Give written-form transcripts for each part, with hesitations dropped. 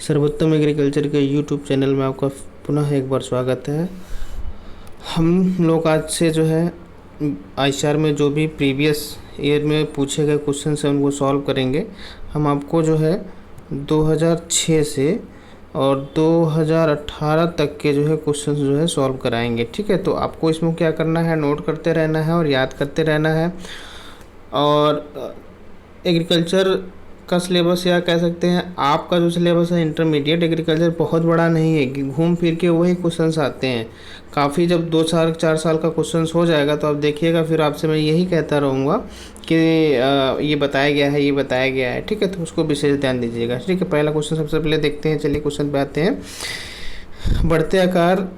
सर्वोत्तम एग्रीकल्चर के YouTube channel में आपका पुनः एक बार स्वागत है। हम लोग आज से जो है आईसीआर में जो भी प्रीवियस ईयर में पूछे गए क्वेश्चन हैं उनको सॉल्व करेंगे। हम आपको जो है 2006 से और 2018 तक के जो है क्वेश्चन जो है सॉल्व कराएंगे। ठीक है, तो आपको इसमें क्या करना है, नोट करते रहना है और याद करते रहना है। और एग्रीकल्चर का सिलेबस या कह सकते हैं आपका जो सिलेबस है इंटरमीडिएट एग्रीकल्चर बहुत बड़ा नहीं है कि घूम फिर के वही क्वेश्चंस आते हैं काफ़ी। जब 2 साल 4 साल का क्वेश्चंस हो जाएगा तो आप देखिएगा, फिर आपसे मैं यही कहता रहूँगा कि ये बताया गया है, ये बताया गया है। ठीक है, तो उसको विशेष ध्यान दीजिएगा। ठीक है, पहला क्वेश्चन सबसे पहले देखते हैं। चलिए क्वेश्चन पे आते हैं। बढ़ते आकार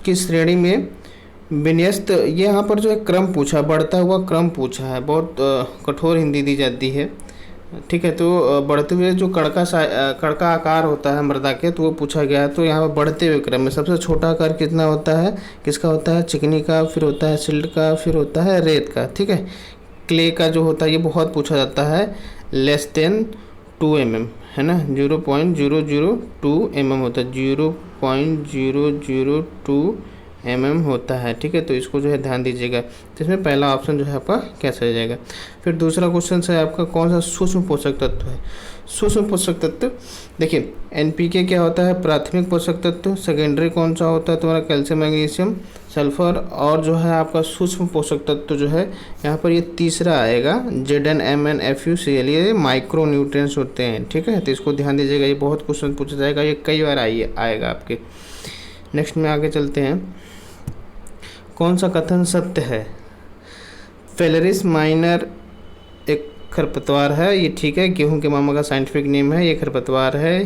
की श्रेणी में विन्यस्त, ये यहाँ पर जो है क्रम पूछा, बढ़ता हुआ क्रम पूछा है। बहुत कठोर हिंदी दी जाती है। ठीक है, तो बढ़ते हुए जो कण का आकार होता है मृदा के, तो वो पूछा गया है। तो यहाँ पर बढ़ते हुए क्रम में सबसे छोटा आकार कितना होता है, किसका होता है, चिकनी का, फिर होता है सिल्ट का, फिर होता है रेत का। ठीक है, क्ले का जो होता है ये बहुत पूछा जाता है, लेस देन 2 mm है ना, 0.002 mm होता है, 0.002 mm होता है। ठीक है, तो इसको जो है ध्यान दीजिएगा। तो इसमें पहला ऑप्शन जो है आपका कैसे हो जाएगा। फिर दूसरा क्वेश्चन है आपका, कौन सा सूक्ष्म पोषक तत्व है। सूक्ष्म पोषक तत्व देखिए, एनपीके क्या होता है, प्राथमिक पोषक तत्व। सेकेंडरी कौन सा होता है तुम्हारा, कैल्शियम, मैग्नीशियम, सल्फर। और जो है आपका सूक्ष्म पोषक तत्व जो है यहाँ पर ये तीसरा आएगा, ZnMnFuCl, ये माइक्रो न्यूट्रिएंट्स होते हैं। ठीक है, तो इसको ध्यान दीजिएगा, ये बहुत क्वेश्चन पूछा जाएगा, ये कई बार आएगा आपके। नेक्स्ट में आगे चलते हैं। कौन सा कथन सत्य है। फेलरिस माइनर एक खरपतवार है, ये ठीक है, गेहूं के मामा का साइंटिफिक नेम है, ये खरपतवार है।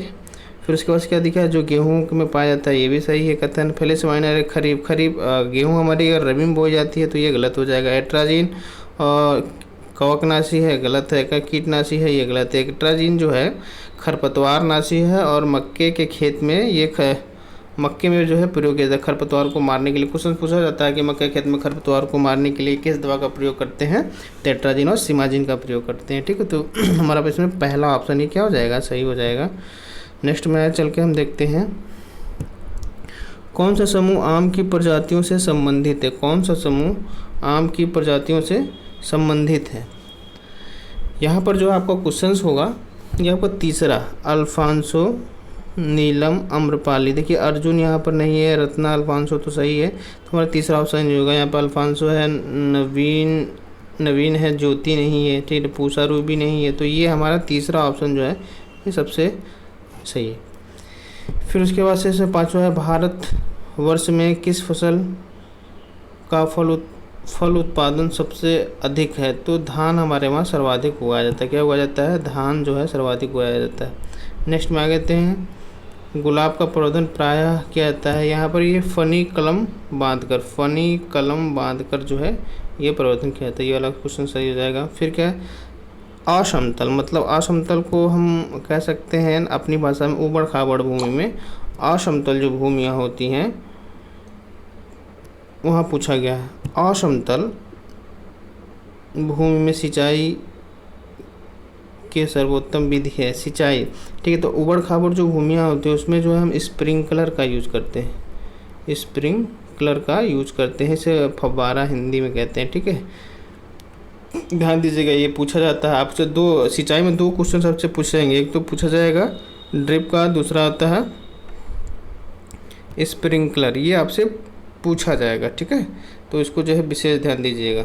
फिर उसके बाद क्या दिखा है, जो गेहूं में पाया जाता है, ये भी सही है कथन। फेलिस माइनर एक खरीफ गेहूं हमारी अगर रबी में बोई जाती है तो ये गलत हो जाएगा। एट्राजीन और कवकनाशी है, गलत है। का कीटनाशी है, ये गलत है। एट्राजीन जो है खरपतवार नाशी है और मक्के के खेत में ये मक्के में जो है प्रयोग किया जाता है खरपतवार को मारने के लिए। क्वेश्चन पूछा जाता है कि मक्के खेत में खरपतवार को मारने के लिए किस दवा का प्रयोग करते हैं, टेट्राजीन और सिमाजीन का प्रयोग करते हैं। ठीक है, तो हमारा इसमें पहला ऑप्शन ही क्या हो जाएगा, सही हो जाएगा। नेक्स्ट में चल के हम देखते हैं, कौन सा समूह आम की प्रजातियों से संबंधित है। कौन सा समूह आम की प्रजातियों से संबंधित है। यहाँ पर जो आपका क्वेश्चन होगा, यह आपका तीसरा, अल्फांसो, नीलम, अम्रपाली। देखिए अर्जुन यहाँ पर नहीं है, रत्ना, अल्फांसो तो सही है, तो हमारा तीसरा ऑप्शन नहीं होगा। यहाँ पर अल्फांसो है, नवीन है, ज्योति नहीं है, ठीक है, पूसा रूबी नहीं है, तो ये हमारा तीसरा ऑप्शन जो है ये सबसे सही है। फिर उसके बाद से पाँचवा है, भारत वर्ष में किस फसल का फल उत्पादन सबसे अधिक है। तो धान हमारे वहाँ सर्वाधिक उगाया जाता है। क्या उगाया जाता है, धान जो है सर्वाधिक उगाया जाता है। नेक्स्ट में आ गए हैं, गुलाब का प्रवर्धन प्रायः किया जाता है। यहाँ पर ये फनी कलम बांधकर जो है ये प्रवर्धन किया जाता है। ये वाला क्वेश्चन सही हो जाएगा। फिर क्या है, असमतल, मतलब असमतल को हम कह सकते हैं अपनी भाषा में ऊबड़ खाबड़ भूमि में असमतल जो भूमियाँ होती हैं वहाँ पूछा गया है। असमतल भूमि में सिंचाई के सर्वोत्तम विधि है सिंचाई। ठीक है, तो ऊबड़ खाबड़ जो भूमियाँ होती है उसमें जो है हम स्प्रिंकलर का यूज करते हैं, इसे फव्वारा हिंदी में कहते हैं। ठीक है, ध्यान दीजिएगा, ये पूछा जाता है आपसे। दो सिंचाई में 2 क्वेश्चन सबसे पूछेंगे, एक तो पूछा जाएगा ड्रिप का, दूसरा आता है स्प्रिंकलर, ये आपसे पूछा जाएगा। ठीक है, तो इसको जो है विशेष ध्यान दीजिएगा।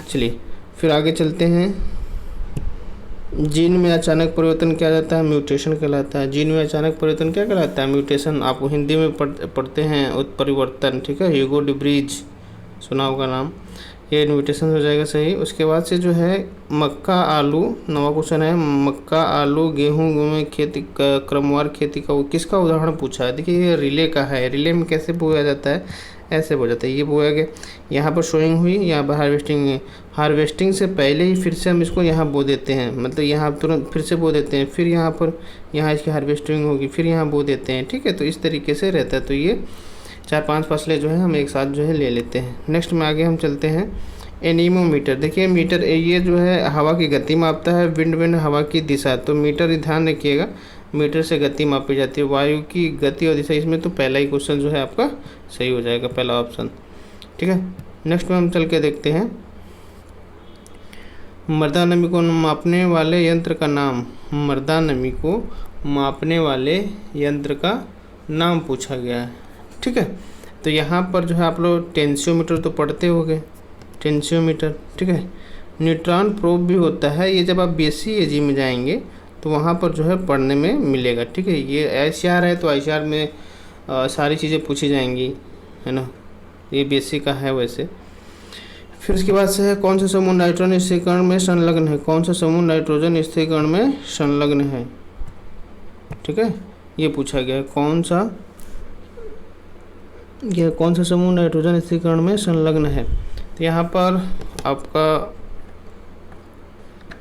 चलिए फिर आगे चलते हैं। जीन में अचानक परिवर्तन क्या जाता है, म्यूटेशन कहलाता है। जीन में अचानक परिवर्तन क्या कहलाता है, म्यूटेशन। आप हिंदी में पढ़ते हैं उत्परिवर्तन। ठीक है, ह्यूगो डिब्रीज सुना होगा नाम, ये म्यूटेशन हो जाएगा सही। उसके बाद से जो है मक्का आलू, नवा क्वेश्चन है, मक्का आलू गेहूं में खेती का क्रमवार खेती का किसका उदाहरण पूछा है। देखिए ये रिले का है। रिले में कैसे बोया जाता है, ऐसे बोया जाता है, ये बोया गया, यहाँ पर शोइंग हुई, यहाँ पर हार्वेस्टिंग से पहले ही फिर से हम इसको यहाँ बो देते हैं, मतलब यहाँ तुरंत फिर से बो देते हैं, फिर यहाँ इसकी हार्वेस्टिंग होगी, फिर यहाँ बो देते हैं। ठीक है, तो इस तरीके से रहता है। तो ये 4-5 फसलें जो है हम एक साथ जो है ले लेते हैं। नेक्स्ट में आगे हम चलते हैं, एनीमोमीटर, देखिए मीटर ये जो है हवा की गति मापता है, विंड हवा की दिशा। तो मीटर ध्यान रखिएगा, मीटर से गति मापी जाती है, वायु की गति और दिशा। इसमें तो पहला ही क्वेश्चन जो है आपका सही हो जाएगा, पहला ऑप्शन। ठीक है, नेक्स्ट में हम चल के देखते हैं मृदा नमी को मापने वाले यंत्र का नाम। मृदा नमी को मापने वाले यंत्र का नाम पूछा गया है। ठीक है, तो यहाँ पर जो है आप लोग टेंशियोमीटर तो पढ़ते होंगे, टेंशियोमीटर। ठीक है, न्यूट्रॉन प्रोब भी होता है, ये जब आप BSc में जाएंगे तो वहाँ पर जो है पढ़ने में मिलेगा। ठीक है, ये ICR है तो ICR में सारी चीज़ें पूछी जाएंगी, है ना, ये BSc का है वैसे। फिर उसके बाद से है कौन सा समूह नाइट्रोजन स्थिरीकरण में संलग्न है। कौन सा समूह नाइट्रोजन स्थिरीकरण में संलग्न है। ठीक है, ये पूछा गया है कौन सा समूह नाइट्रोजन स्थिरीकरण में संलग्न है। तो यहाँ पर आपका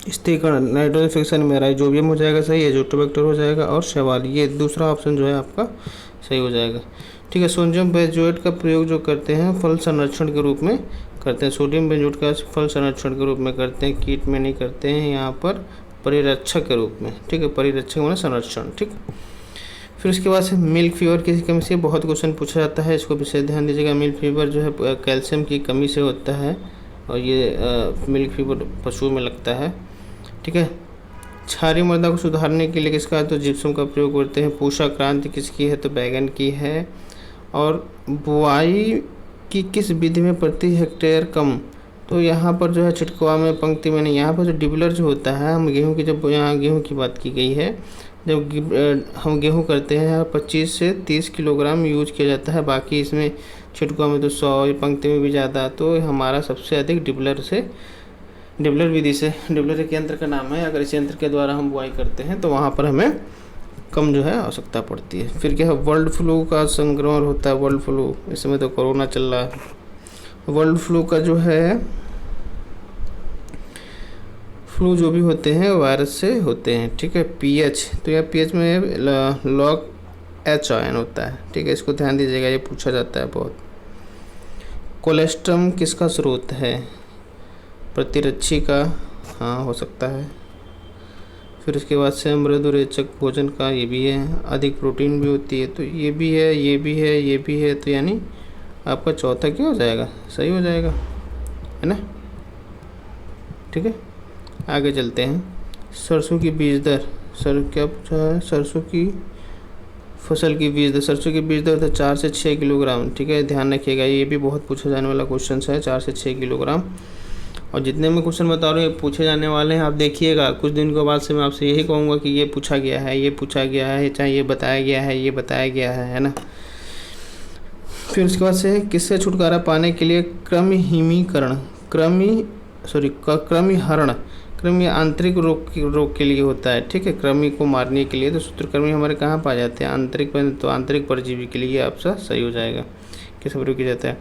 स्थिरीकरण नाइट्रोजन फिक्सन में राइजोबियम हो जाएगा सही, एजोटोबैक्टर हो जाएगा, और शैवाल, ये दूसरा ऑप्शन जो है आपका सही हो जाएगा। ठीक है, सोडियम बेंजोएट का प्रयोग जो करते हैं फल संरक्षण के रूप में करते हैं। सोडियम बेंजोएट का फल संरक्षण के रूप में करते हैं, कीट में नहीं करते हैं, यहाँ पर परिरक्षक के रूप में। ठीक है, परिरक्षक माने संरक्षण। ठीक, फिर उसके बाद से मिल्क फीवर किसी कमी से बहुत क्वेश्चन पूछा जाता है, इसको विशेष ध्यान दीजिएगा। मिल्क फीवर जो है कैल्शियम की कमी से होता है, और ये मिल्क फीवर पशुओं में लगता है। ठीक है, क्षारीय मृदा को सुधारने के लिए किसका है, तो जिप्सम का प्रयोग करते हैं। पूषा क्रांति किसकी है, तो बैगन की है। और बुआई की किस विधि में प्रति हेक्टेयर कम, तो यहाँ पर जो है छिटकुआ में, पंक्ति में नहीं, यहाँ पर जो डिबलर जो होता है, हम गेहूँ की, जब यहाँ गेहूँ की बात की गई है, जब हम गेहूँ करते हैं 25 से 30 किलोग्राम यूज किया जाता है, बाकी इसमें छिटकुआ में तो 100, पंक्ति में भी ज़्यादा। तो हमारा सबसे अधिक डिबलर विधि से, डिबलर एक यंत्र का नाम है, अगर इस यंत्र के द्वारा हम बुआई करते हैं तो वहाँ पर हमें कम जो है आवश्यकता पड़ती है। फिर क्या है, वर्ल्ड फ्लू का संक्रमण होता है। वर्ल्ड फ्लू, इस समय तो कोरोना चल रहा है। वर्ल्ड फ्लू का जो है, फ्लू जो भी होते हैं वायरस से होते हैं। ठीक है, pH, तो यह pH में log H आयन होता है। ठीक है, इसको ध्यान दीजिएगा, ये पूछा जाता है बहुत। कोलेस्ट्रम किसका स्रोत है, प्रतिरक्षी का, हाँ हो सकता है। फिर उसके बाद से मृदुरेचक भोजन का, ये भी है। अधिक प्रोटीन भी होती है, तो ये भी है, ये भी है, ये भी है। तो यानी आपका चौथा क्या हो जाएगा, सही हो जाएगा, है ना। ठीक है, आगे चलते हैं। सरसों की बीज दर, क्या पूछा है, सरसों की फसल की बीज दर। सरसों की बीज दर 4 से 6 किलोग्राम। ठीक है, ध्यान रखिएगा, ये भी बहुत पूछा जाने वाला क्वेश्चन है, 4 से 6 किलोग्राम। और जितने मैं क्वेश्चन बता रहा हूँ ये पूछे जाने वाले हैं, आप देखिएगा। कुछ दिन के बाद से मैं आपसे यही कहूँगा कि ये पूछा गया है, ये पूछा गया है, चाहे ये बताया गया है, ये बताया गया है ना। फिर उसके बाद से किससे छुटकारा पाने के लिए कृमि आंतरिक रोग के लिए होता है। ठीक है, कृमि को मारने के लिए। तो सूत्रकृमि हमारे कहाँ पाए जाते हैं, आंतरिक, तो आंतरिक परजीवी के लिए आपका सही हो जाएगा, किस प्रयोग किया जाता है।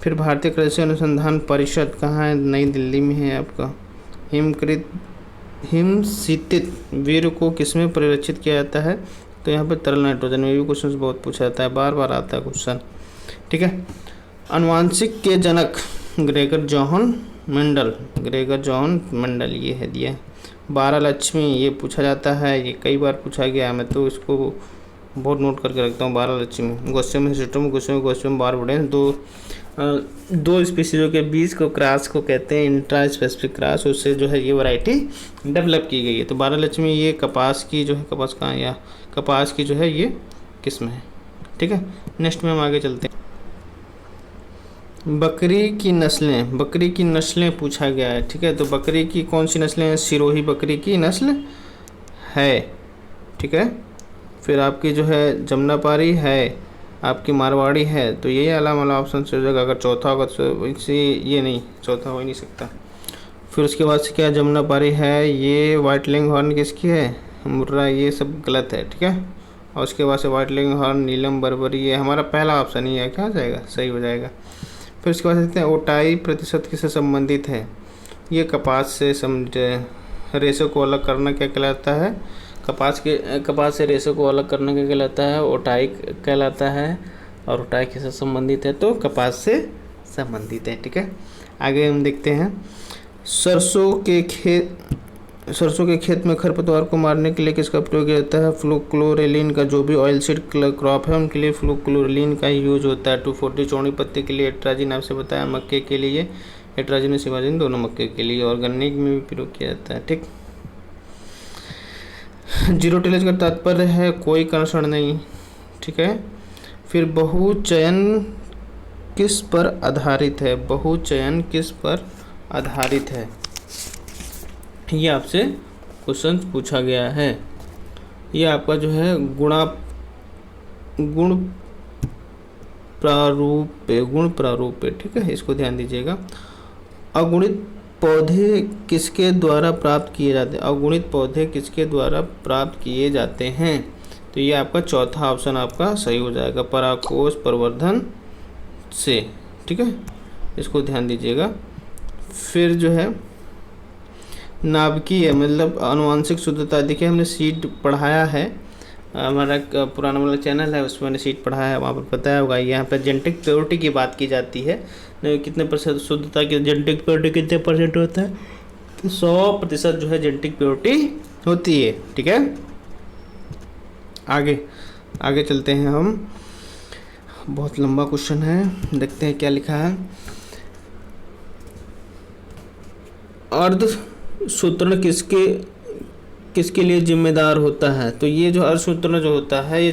फिर भारतीय कृषि अनुसंधान परिषद कहाँ है, नई दिल्ली में है आपका। हिमशीतित वीर्य को किसमें परिरक्षित किया जाता है, तो यहाँ पर तरल नाइट्रोजन में भी क्वेश्चन बहुत पूछा जाता है, बार बार आता है क्वेश्चन। ठीक है, अनुवांशिक के जनक ग्रेगर जॉन मेंडल, ये है दिया। 12 लक्ष्मी, ये पूछा जाता है, ये कई बार पूछा गया है, मैं तो इसको बहुत नोट करके रखता हूँ। 12 लक्ष्मी, गोस्टियम गोस्टियम बारबडेंस, दो स्पीसीजों के बीच को क्रॉस को कहते हैं इंट्रा स्पेसिफिक क्रॉस, उससे जो है ये वैरायटी डेवलप की गई है। तो 12 लक्ष्मी ये कपास की जो है, कपास कहाँ, या कपास की जो है ये किस्म है। ठीक है, नेक्स्ट में हम आगे चलते हैं। बकरी की नस्लें पूछा गया है। ठीक है, तो बकरी की कौन सी नस्लें हैं, सिरोही बकरी की नस्ल है। ठीक है, फिर आपकी जो है जमुनापारी है, आपकी मारवाड़ी है। तो ये वाला ऑप्शन से हो जाएगा। अगर चौथा होगा तो इससे ये नहीं, चौथा हो ही नहीं सकता। फिर उसके बाद से क्या, जमुनापारी है, ये व्हाइट लेग हॉर्न किसकी है, मुर्रा, ये सब गलत है। ठीक है, और उसके बाद से व्हाइट लेग हॉर्न, नीलम बर्बरी, ये हमारा पहला ऑप्शन ही है, क्या हो जाएगा, सही हो जाएगा। फिर उसके बाद देखते हैं ओटाई प्रतिशत किससे संबंधित है, ये कपास से रेशे को अलग करना क्या कहलाता है, कपास से रेशे को अलग करना क्या कहलाता है, ओटाई कहलाता है। और ओटाई किससे संबंधित है, तो कपास से संबंधित है। ठीक है, आगे हम देखते हैं, सरसों के खेत में खरपतवार को मारने के लिए किसका प्रयोग किया जाता है? फ्लूक्लोरेलिन का। जो भी ऑयल सीड क्रॉप है उनके लिए फ्लूक्लोरेलिन का यूज होता है। 240 चौड़ी पत्ती के लिए एट्राजिन आपसे बताया, मक्के के लिए एट्राजिन और सिमाजिन दोनों मक्के के लिए, और गन्ने में भी प्रयोग किया जाता है। ठीक, जीरो टिलेज का तात्पर्य है कोई कर्षण नहीं। ठीक है, फिर बहुचयन किस पर आधारित है? बहुचयन किस पर आधारित है, ये आपसे क्वेश्चन पूछा गया है। ये आपका जो है गुण प्रारूप है। ठीक है, इसको ध्यान दीजिएगा। अगुणित पौधे किसके द्वारा प्राप्त किए जाते हैं? अगुणित पौधे किसके द्वारा प्राप्त किए जाते हैं? तो ये आपका चौथा ऑप्शन आपका सही हो जाएगा, परागकोश प्रवर्धन से। ठीक है, इसको ध्यान दीजिएगा। फिर जो है नाभिकीय मतलब आनुवांशिक शुद्धता, देखिए हमने सीट पढ़ाया है, हमारा पुराना वाला चैनल है उसमें मैंने सीट पढ़ाया है, वहाँ पर बताया होगा। यहाँ पर जेनेटिक प्योरिटी की बात की जाती है, कितने परसेंट शुद्धता की जेनेटिक प्योरिटी कितने परसेंट होता है? 100% जो है जेनेटिक प्योरिटी होती है। ठीक है, आगे चलते हैं हम, बहुत लंबा क्वेश्चन है, देखते हैं क्या लिखा है। अर्धसूत्रण किसके लिए जिम्मेदार होता है? तो ये जो अर्धसूत्रण जो होता है, ये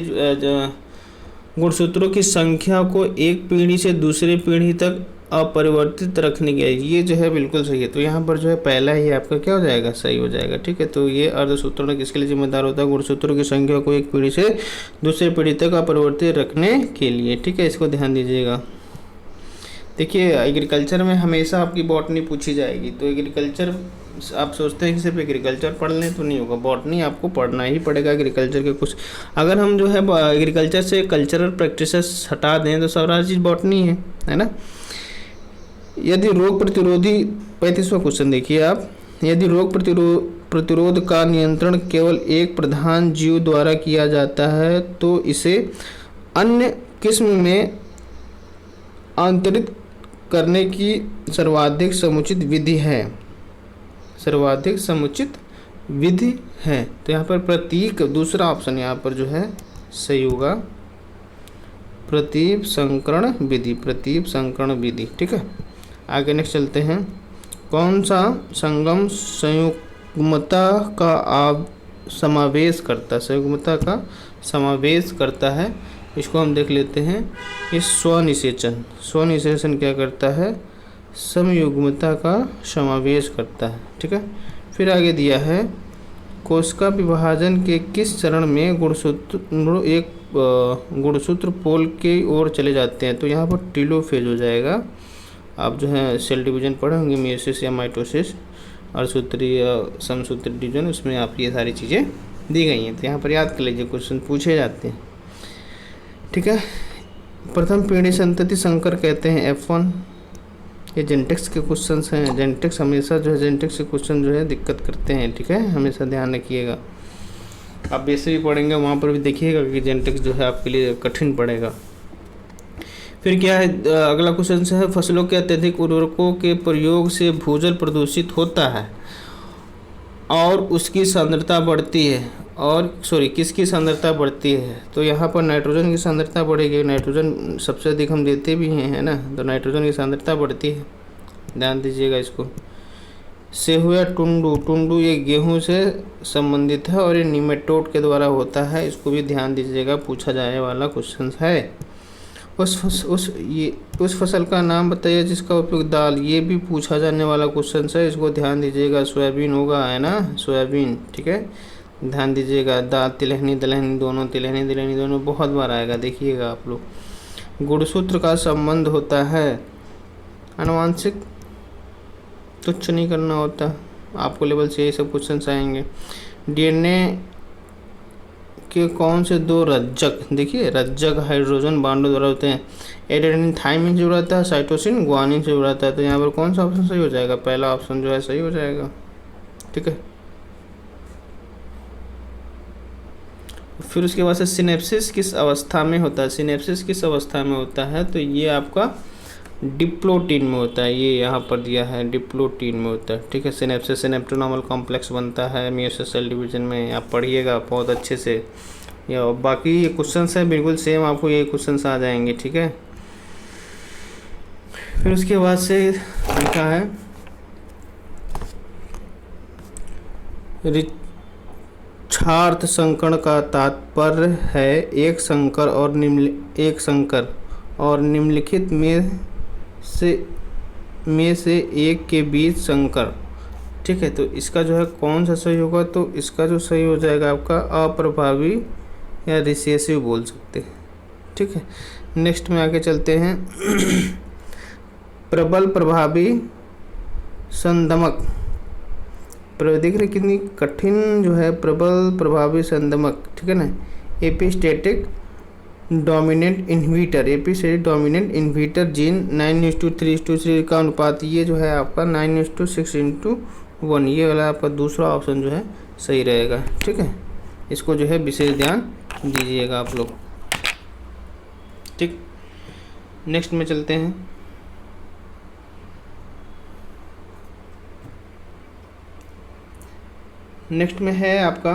गुणसूत्रों की संख्या को एक पीढ़ी से दूसरी पीढ़ी तक अपरिवर्तित रखने के, ये जो है बिल्कुल सही है। तो यहाँ पर जो है पहला ही आपका क्या हो जाएगा? सही हो जाएगा। ठीक है, तो ये अर्धसूत्रण किसके लिए जिम्मेदार होता है? गुणसूत्रों की संख्या को एक पीढ़ी से दूसरी पीढ़ी तक अपरिवर्तित रखने के लिए। ठीक है, इसको ध्यान दीजिएगा। देखिए एग्रीकल्चर में हमेशा आपकी बॉटनी पूछी जाएगी, तो एग्रीकल्चर आप सोचते हैं कि सिर्फ एग्रीकल्चर पढ़ लें तो नहीं होगा, बॉटनी आपको पढ़ना ही पड़ेगा। एग्रीकल्चर के कुछ, अगर हम जो है एग्रीकल्चर से कल्चरल प्रैक्टिसेस हटा दें तो सारा चीज़ बॉटनी है ना। यदि रोग प्रतिरोधी, 35वां क्वेश्चन देखिए आप, यदि रोग प्रतिरोध का नियंत्रण केवल एक प्रधान जीव द्वारा किया जाता है तो इसे अन्य किस्म में आंतरित करने की सर्वाधिक समुचित विधि है। सर्वाधिक समुचित विधि है, तो यहाँ पर प्रतीक, दूसरा ऑप्शन यहाँ पर जो है सही होगा, प्रतीप संकरण विधि। ठीक है, आगे नेक्स्ट चलते हैं। कौन सा संगम संयुग्मता का समावेश करता है? इसको हम देख लेते हैं। ये स्वनिषेचन क्या करता है? समयुग्मता का समावेश करता है। ठीक है, फिर आगे दिया है, कोशिका विभाजन के किस चरण में गुणसूत्र पोल की ओर चले जाते हैं? तो यहाँ पर टेलोफेज हो जाएगा। आप जो है सेल डिवीजन पढ़े होंगे, मेयोसिस या माइटोसिस, अर्धसूत्री या समसूत्री डिवीजन, उसमें आप ये सारी चीज़ें दी गई हैं, तो यहाँ पर याद कर लीजिए, क्वेश्चन पूछे जाते हैं। ठीक है, प्रथम पीढ़ी संतति संकर कहते हैं F1। ये जेनेटिक्स के क्वेश्चन हैं। जेनेटिक्स हमेशा जो है जेनेटिक्स के क्वेश्चन जो है दिक्कत करते हैं। ठीक है, हमेशा ध्यान रखिएगा। आप वैसे भी पढ़ेंगे वहाँ पर भी देखिएगा कि जेनेटिक्स जो है आपके लिए कठिन पड़ेगा। फिर क्या है, अगला क्वेश्चन है, फसलों के अत्यधिक उर्वरकों के प्रयोग से भूजल प्रदूषित होता है और उसकी सांद्रता बढ़ती है, और किसकी सांद्रता बढ़ती है? तो यहाँ पर नाइट्रोजन की सांद्रता बढ़ेगी। नाइट्रोजन सबसे अधिक हम देते भी हैं, है ना, तो नाइट्रोजन की सांद्रता बढ़ती है, ध्यान दीजिएगा इसको। सेहू या टुंडू ये गेहूं से संबंधित है और ये निमेटोड के द्वारा होता है, इसको भी ध्यान दीजिएगा, पूछा जाने वाला क्वेश्चन है। उस फसल का नाम बताइए जिसका उपयोग दाल, ये भी पूछा जाने वाला क्वेश्चन है, इसको ध्यान दीजिएगा। सोयाबीन होगा, है ना, सोयाबीन। ठीक है, ध्यान दीजिएगा। दाल तिलहनी दलहनी दोनों, तिलहनी दलहनी दोनों बहुत बार आएगा, देखिएगा आप लोग। गुणसूत्र का संबंध होता है आनुवांशिक, तुच्छ नहीं करना होता, आपको लेवल से ये सब क्वेश्चन आएंगे। डीएनए के कौन से दो रज्जक, देखिए रज्जक हाइड्रोजन बांडों द्वारा होते हैं? एडेनिन थाइमिन से जुड़ा रहता है, साइटोसिन ग्वानिन से जुड़ा रहता है। तो यहाँ पर कौन सा ऑप्शन सही हो जाएगा? पहला ऑप्शन जो है सही हो जाएगा। ठीक है, फिर उसके बाद से सिनेप्सिस किस अवस्था में होता है? सिनेप्सिस किस अवस्था में होता है? तो ये आपका डिप्लोटीन में होता है, ये यहाँ पर दिया है डिप्लोटीन में होता है, ठीक है। सिनेप्सिस सिनेप्टोनॉर्मल कॉम्प्लेक्स बनता है मियोसिस सेल डिवीजन में, आप पढ़िएगा बहुत अच्छे से। या बाकी ये क्वेश्चंस है बिल्कुल सेम, आपको ये क्वेश्चंस आ जाएंगे, ठीक है। फिर उसके बाद से लिखा है रिच्छार्थ संकरण का तात्पर्य है एक संकर और निम्नलिखित में से एक के बीच संकर, ठीक है। तो इसका जो है कौन सा सही होगा, तो इसका जो सही हो जाएगा आपका अप्रभावी या रिसेसिव बोल सकते हैं, ठीक है। नेक्स्ट में आगे चलते हैं प्रबल प्रभावी संदमक, देख रहे कितनी कठिन जो है, प्रबल प्रभावी संदमक, ठीक है ना। Epistatic dominant inhibitor, epistatic dominant inhibitor gene 9:3:3 का अनुपात, ये जो है आपका 9:6:1, ये वाला आपका दूसरा ऑप्शन जो है सही रहेगा, ठीक है। इसको जो है विशेष ध्यान दीजिएगा आप लोग, ठीक। नेक्स्ट में चलते हैं नेक्स्ट में है आपका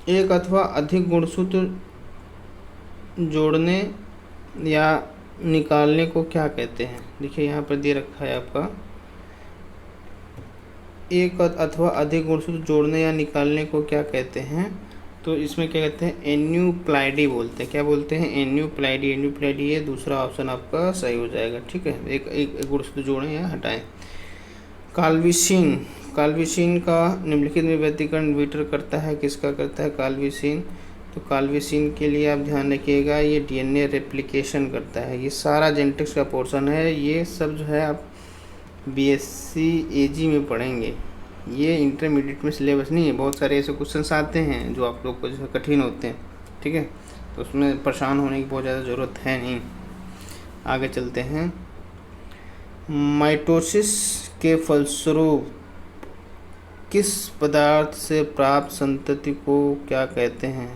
एक अथवा अधिक गुणसूत्र जोड़ने या निकालने को क्या कहते हैं। देखिए यहाँ पर दे रखा है आपका एक अथवा अधिक गुणसूत्र जोड़ने या निकालने को क्या कहते हैं, तो इसमें क्या कहते हैं एन्यूप्लाइडी बोलते हैं। क्या बोलते हैं एन्यूप्लाइडी, एन्यूप्लाइडी, ये दूसरा ऑप्शन आपका सही हो जाएगा, ठीक है। एक गुणसूत्र जोड़ें या हटाएं। काल्विसिन का निम्नलिखित में व्यतिकरण इन्हीबिटर करता है, किसका करता है काल्विसिन, तो काल्विसिन के लिए आप ध्यान रखिएगा ये डीएनए रेप्लिकेशन करता है। ये सारा जेनेटिक्स का पोर्शन है, ये सब जो है आप बीएससी एजी में पढ़ेंगे, ये इंटरमीडिएट में सिलेबस नहीं है। बहुत सारे ऐसे क्वेश्चंस आते हैं जो आप लोग को जो है कठिन होते हैं, ठीक है, तो उसमें परेशान होने की बहुत ज़्यादा ज़रूरत है नहीं। आगे चलते हैं माइटोसिस के फलस्वरूप किस पदार्थ से प्राप्त संतति को क्या कहते हैं,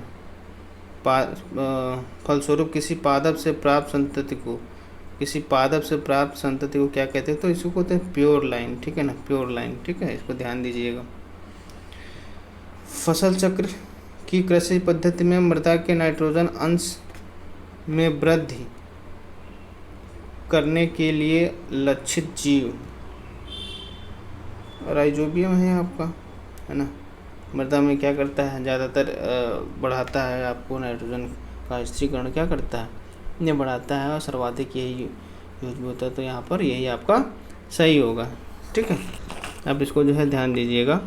फलस्वरूप किसी पादप से प्राप्त संतति को क्या कहते हैं, तो इसको कहते हैं प्योर लाइन, ठीक है ना, प्योर लाइन, ठीक है। इसको ध्यान दीजिएगा। फसल चक्र की कृषि पद्धति में मृदा के नाइट्रोजन अंश में वृद्धि करने के लिए लक्षित जीव राइजोबियम है आपका, है ना। मृदा में क्या करता है, ज़्यादातर बढ़ाता है आपको नाइट्रोजन का स्थिरीकरण, क्या करता है ये बढ़ाता है, और सर्वाधिक यही यूज होता है, तो यहाँ पर यही आपका सही होगा, ठीक है। अब इसको जो है ध्यान दीजिएगा।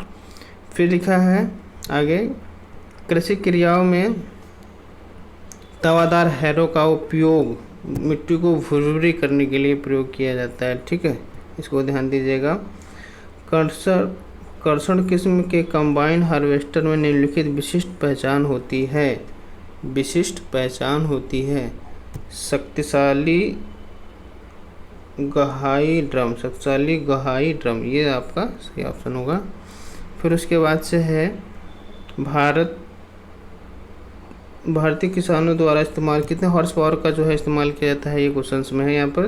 फिर लिखा है आगे कृषि क्रियाओं में तवादार हैरो का उपयोग मिट्टी को भुरभुरी करने के लिए प्रयोग किया जाता है, ठीक है। इसको ध्यान दीजिएगा। कर्षण किस्म के कंबाइन हार्वेस्टर में निम्नलिखित विशिष्ट पहचान होती है। शक्तिशाली गहाई ड्रम, ये आपका सही ऑप्शन होगा। फिर उसके बाद से है भारतीय किसानों द्वारा इस्तेमाल कितने हॉर्स पावर का जो है इस्तेमाल किया जाता है, ये क्वेश्चंस में है यहाँ पर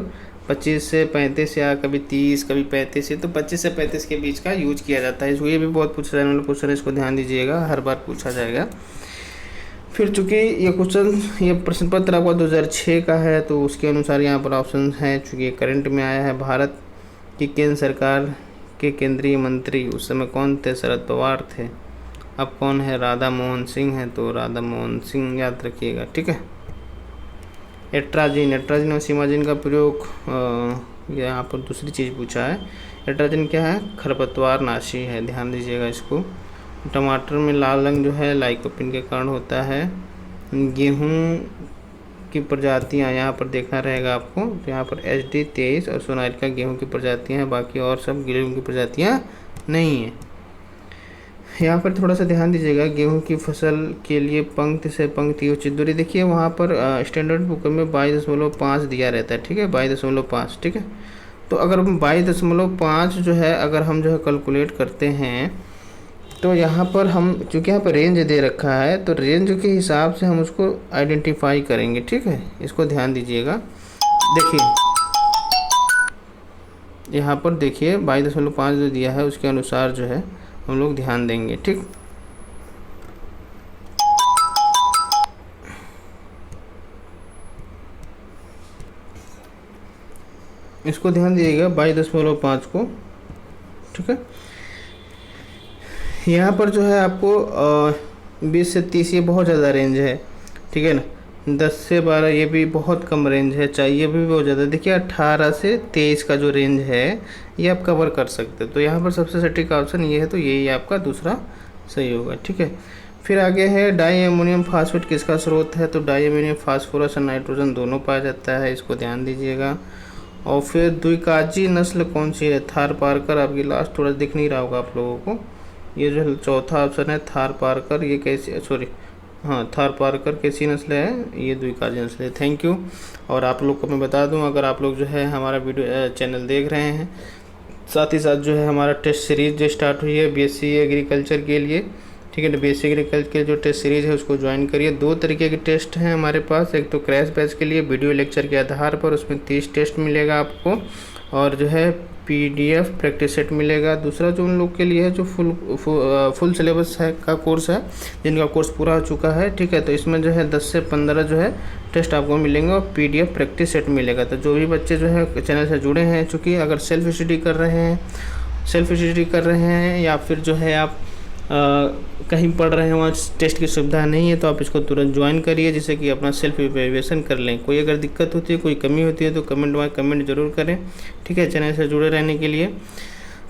25 से 35 या कभी 30 कभी 35 से, तो 25 से 35 के बीच का यूज किया जाता है। इसको ये भी बहुत पूछा जाने वाला क्वेश्चन है, इसको ध्यान दीजिएगा, हर बार पूछा जाएगा। फिर चूँकि ये प्रश्न पत्र आपका 2006 का है, तो उसके अनुसार यहाँ पर ऑप्शन है, चूँकि करंट में आया है। भारत की केंद्र सरकार के केंद्रीय मंत्री उस समय कौन थे, शरद पवार थे। अब कौन है, राधा मोहन सिंह है, तो राधा मोहन सिंह याद रखिएगा, ठीक है। एट्राजिन और सीमाजिन का प्रयोग, यहाँ पर दूसरी चीज़ पूछा है। एट्राजिन क्या है, खरपतवार नाशी है, ध्यान दीजिएगा इसको। टमाटर में लाल रंग जो है लाइकोपिन के कारण होता है। गेहूँ की प्रजातियाँ यहाँ पर देखना रहेगा आपको, तो यहाँ पर HD23 और सोनालिका गेहूँ की प्रजातियाँ हैं, बाकी और सब गेहूँ की प्रजातियाँ नहीं हैं। यहाँ पर थोड़ा सा ध्यान दीजिएगा, गेहूं की फसल के लिए पंक्ति से पंक्ति उचित दूरी, देखिए वहाँ पर स्टैंडर्ड बुक में 22.5 दिया रहता है, ठीक है, 22.5, ठीक है। तो अगर 22.5 जो है अगर हम जो है कैलकुलेट करते हैं, तो यहाँ पर हम चूँकि यहाँ पर रेंज दे रखा है, तो रेंज के हिसाब से हम उसको आइडेंटिफाई करेंगे, ठीक है। इसको ध्यान दीजिएगा। देखिए यहाँ पर देखिए 22.5 जो दिया है उसके अनुसार जो है हम लोग ध्यान देंगे। ठीक, इसको ध्यान दीजिएगा 22.5 को। ठीक है, यहाँ पर जो है आपको 20 से 30 ये बहुत ज़्यादा रेंज है। ठीक है ना, 10 से 12 ये भी बहुत कम रेंज है, चाहिए भी बहुत ज़्यादा। देखिए 18 से 23 का जो रेंज है ये आप कवर कर सकते हो। तो यहाँ पर सबसे सटीक ऑप्शन ये है, तो यही आपका दूसरा सही होगा। ठीक है, फिर आगे है डाई अमोनियम फास्फेट किसका स्रोत है, तो डाई अमोनियम फास्फोरस और नाइट्रोजन दोनों पाया जाता है, इसको ध्यान दीजिएगा। और फिर द्विकाजी नस्ल कौन सी है, थार पारकर। आपकी लास्ट थोड़ा दिख नहीं रहा होगा आप लोगों को, ये जो चौथा ऑप्शन है थार पारकर, ये कैसी, सॉरी हाँ थार पारकर कैसी नस्ल है, ये द्विकाजी नस्ल है। Thank you. और आप लोग को मैं बता दूं, अगर आप लोग जो है हमारा वीडियो चैनल देख रहे हैं, साथ ही साथ जो है हमारा टेस्ट सीरीज जो स्टार्ट हुई है बीएससी एग्रीकल्चर के लिए। ठीक है, तो बीएससी एग्रीकल्चर के जो टेस्ट सीरीज़ है उसको ज्वाइन करिए। 2 तरीके के टेस्ट हैं हमारे पास, एक तो क्रैश बैच के लिए वीडियो लेक्चर के आधार पर, उसमें 30 टेस्ट मिलेगा आपको, और जो है पीडीएफ प्रैक्टिस सेट मिलेगा। दूसरा जो उन लोग के लिए है जो फुल सिलेबस है का कोर्स है, जिनका कोर्स पूरा हो चुका है। ठीक है, तो इसमें जो है 10 से 15 जो है टेस्ट आपको मिलेंगे और पीडीएफ प्रैक्टिस सेट मिलेगा। तो जो भी बच्चे जो है चैनल से जुड़े हैं, चूँकि अगर सेल्फ स्टडी कर रहे हैं या फिर जो है आप कहीं पढ़ रहे हैं वहाँ टेस्ट की सुविधा नहीं है, तो आप इसको तुरंत ज्वाइन करिए, जिससे कि अपना सेल्फ इवैल्यूएशन कर लें। कोई अगर दिक्कत होती है, कोई कमी होती है तो कमेंट जरूर करें। ठीक है, चैनल से जुड़े रहने के लिए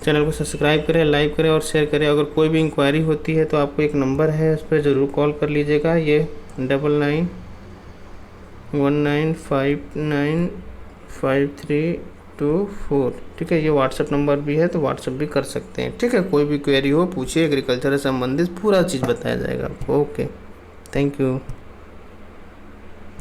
चैनल को सब्सक्राइब करें, लाइक करें और शेयर करें। अगर कोई भी इंक्वायरी होती है तो आपको एक नंबर है, उस पर ज़रूर कॉल कर लीजिएगा, ये 9919595324। ठीक है, ये व्हाट्सएप नंबर भी है, तो व्हाट्सएप भी कर सकते हैं। ठीक है, कोई भी क्वेरी हो पूछिए, एग्रीकल्चर से संबंधित पूरा चीज़ बताया जाएगा आपको। Okay, thank you.